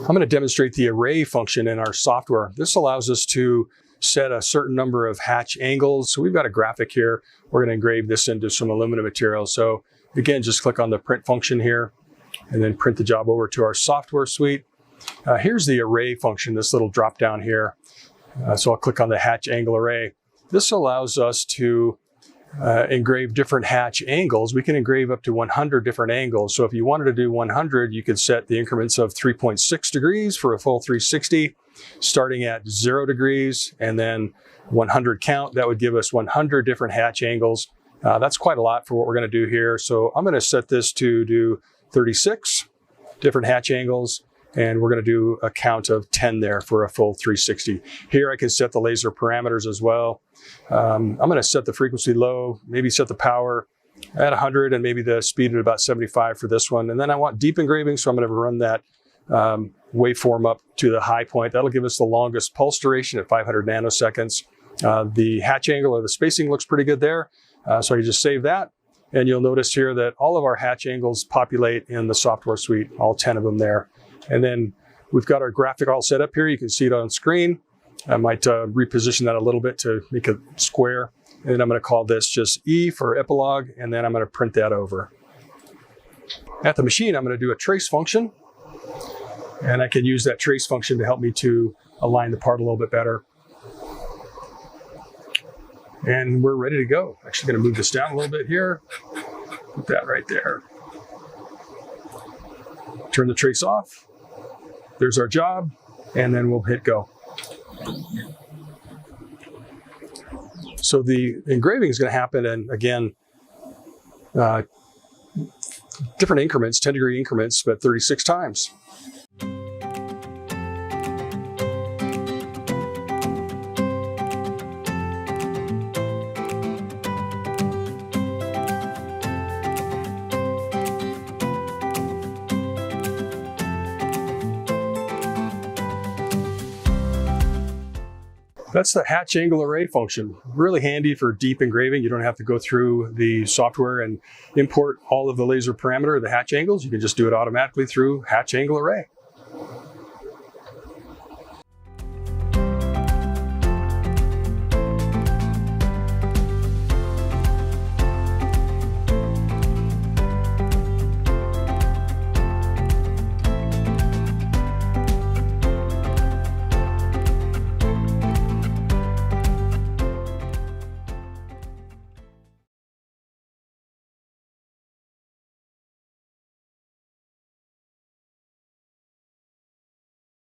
I'm going to demonstrate the array function in our software. This allows us to set a certain number of hatch angles. So we've got a graphic here. We're going to engrave this into some aluminum material. So again, just click on the print function here and then print the job over to our software suite. Here's the array function, this little drop down here. So I'll click on the hatch angle array. This allows us to engrave different hatch angles. We can engrave up to 100 different angles. So if you wanted to do 100, you could set the increments of 3.6 degrees for a full 360, starting at 0 degrees, and then 100 count. That would give us 100 different hatch angles. That's quite a lot for what we're going to do here. So I'm going to set this to do 36 different hatch angles, and we're going to do a count of 10 there for a full 360. Here I can set the laser parameters as well. I'm going to set the frequency low, maybe set the power at 100 and maybe the speed at about 75 for this one. And then I want deep engraving, so I'm going to run that waveform up to the high point. That'll give us the longest pulse duration at 500 nanoseconds. The hatch angle or the spacing looks pretty good there. So I can just save that. And you'll notice here that all of our hatch angles populate in the software suite, all 10 of them there. And then we've got our graphic all set up here. You can see it on screen. I might reposition that a little bit to make it square. And then I'm going to call this just E for Epilog, and then I'm going to print that over. At the machine, I'm going to do a trace function. And I can use that trace function to help me to align the part a little bit better. And we're ready to go. Actually going to move this down a little bit here. Put that right there. Turn the trace off. There's our job, and then we'll hit go. So the engraving is going to happen, and again, different increments, 10-degree increments, but 36 times. That's the hatch angle array function. Really handy for deep engraving. You don't have to go through the software and import all of the laser parameter of the hatch angles. You can just do it automatically through hatch angle array.